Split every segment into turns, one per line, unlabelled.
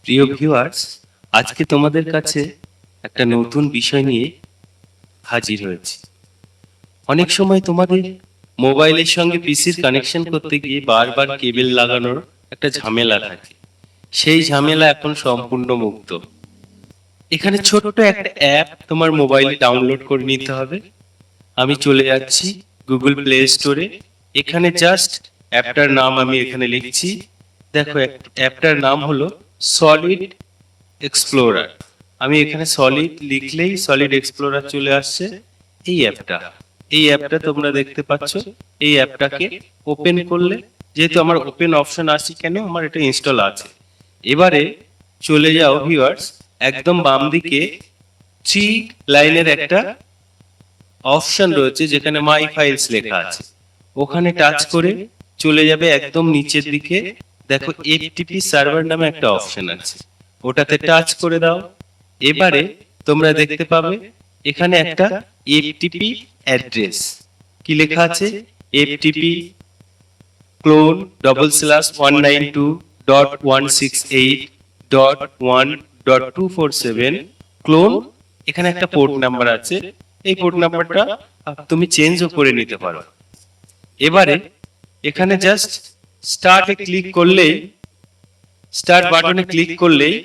প্রিয় ভিউয়ার্স, আজকে তোমাদের কাছে একটা নতুন বিষয় নিয়ে হাজির হয়েছি। অনেক সময় তোমাদের মোবাইলের সঙ্গে পিসির কানেকশন করতে গিয়ে বারবার কেবল লাগানোর একটা ঝামেলা থাকে। সেই ঝামেলা এখন সম্পূর্ণ মুক্ত। এখানে ছোট্ট একটা অ্যাপ তোমার মোবাইলে ডাউনলোড করে নিতে হবে। আমি চলে যাচ্ছি গুগল প্লে স্টোরে। এখানে জাস্ট অ্যাপটার নাম আমি এখানে লিখছি। দেখো, অ্যাপটার নাম হলো সলিড এক্সপ্লোরার। আমি এখানে সলিড লিখলেই সলিড এক্সপ্লোরার চলে আসছে। এই অ্যাপটা তোমরা দেখতে পাচ্ছ। এই অ্যাপটাকে ওপেন করলে, যেহেতু আমার ওপেন অপশন আসছে, কেন আমার এটা ইনস্টল আছে। এবারে চলে যাও ভিউয়ার্স, একদম বাম দিকে 3 লাইনের একটা অপশন রয়েছে যেখানে মাই ফাইলস লেখা আছে। ওখানে টাচ করে চলে যাবে একদম নিচের দিকে। দেখো, এফটিপি সার্ভার নামে একটা অপশন আছে, ওটাতে টাচ করে দাও। এবারে তোমরা দেখতে পাবে এখানে একটা এফটিপি অ্যাড্রেস কি লেখা আছে, এফটিপি ক্লোন //192.168.1.247 ক্লোন। এখানে একটা পোর্ট নাম্বার আছে, এই পোর্ট নাম্বারটা তুমি চেঞ্জও করে নিতে পারো। এবারে এখানে জাস্ট স্টার্ট বাটনে ক্লিক করলেই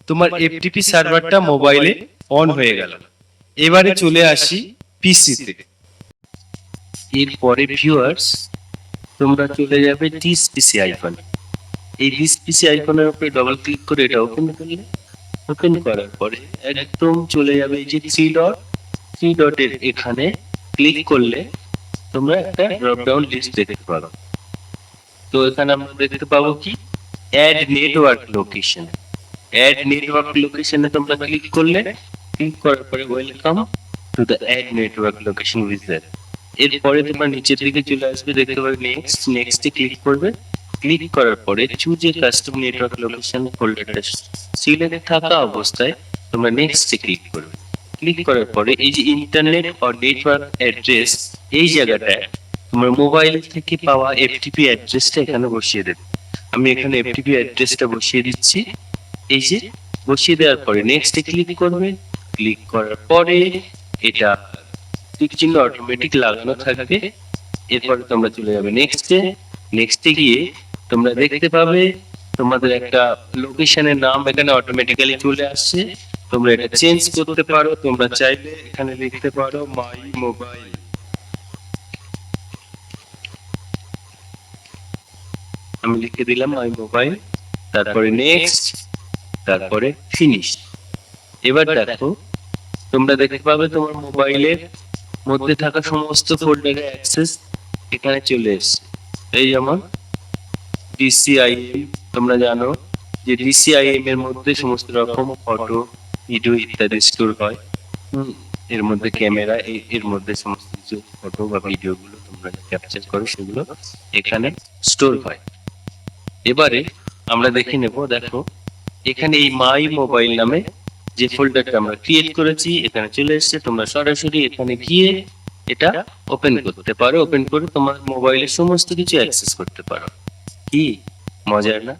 তোমার এফটিপি সার্ভারটা মোবাইলে অন হয়ে গেল। এবারে চলে আসি পিসিতে। এরপরে ভিউয়ার্স, তোমরা চলে যাবে দিস পিসি আইকন। এই দিস পিসি আইকনের উপরে ডবল ক্লিক করে এটা ওপেন করলে, ওপেন করার পরে একদম চলে যাবে এই যে থ্রি ডটের এখানে ক্লিক করলে তোমরা একটা ড্রপ ডাউন লিস্ট দেখতে পাবে। তো এখানে আমরা দেখতে পাবো কি, ad network location. Ad network লোকেশনে তোমরা ক্লিক করলে, ক্লিক করার পরে welcome to the ad network location wizard. এরপরে তোমরা নিচের দিকে চলে আসবে, দেখতে পাবে নেক্সটে ক্লিক করবে। ক্লিক করার পরে choose a custom network location ফোল্ডারটা সিলেক্ট থাকা অবস্থায় তোমরা নেক্সটে ক্লিক করবে। ক্লিক করার পরে এই যে ইন্টারনেট অর নেটওয়ার্ক অ্যাড্রেস, এই জায়গাটায় তোমার মোবাইল থেকে পাওয়া এফটিপি অ্যাড্রেসটা এখানে বসিয়ে দেবে। আমি এখানে এফটিপি অ্যাড্রেসটা বসিয়ে দিচ্ছি। এই যে বসিয়ে দেওয়ার পরে নেক্সটে ক্লিক করবে। ক্লিক করার পরে এটা টিক চিহ্ন অটোমেটিক লাগানো থাকবে। এরপরে তোমরা চলে যাবে নেক্সটে গিয়ে তোমরা দেখতে পাবে তোমাদের একটা লোকেশনের নাম এখানে অটোমেটিক্যালি চলে আসছে। তোমরা এটা চেঞ্জ করতে পারো। তোমরা চাইলে এখানে লিখতে পারো মাই মোবাইল। আমি লিখে দিলাম মাই মোবাইল, তারপরে নেক্সট, তারপরে ফিনিশ। এবার দেখো, তোমরা দেখতে পাবে তোমার মোবাইলের মধ্যে থাকা সমস্ত ফোল্ডারের অ্যাক্সেস এখানে চলে এসেছে। এই যেমন ডিসিআইএম, তোমরা জানো যে ডিসিআইএম এর মধ্যে সমস্ত রকম ফটো, ভিডিও ইত্যাদি স্টোর হয়। এর মধ্যে ক্যামেরা, এর মধ্যে সমস্ত কিছু ফটো বা ভিডিও গুলো তোমরা ক্যাপচার করো, সেগুলো এখানে স্টোর হয়। এবারে আমরা দেখে নেব, দেখো এখানে এই মাই মোবাইল নামে যে ফোল্ডারটা আমরা ক্রিয়েট করেছি এখানে চলে এসেছে। তোমরা সরাসরি এখানে গিয়ে এটা ওপেন করতে পারো। ওপেন করে তোমার মোবাইলের সমস্ত কিছু অ্যাক্সেস করতে পারো। কি মজার না?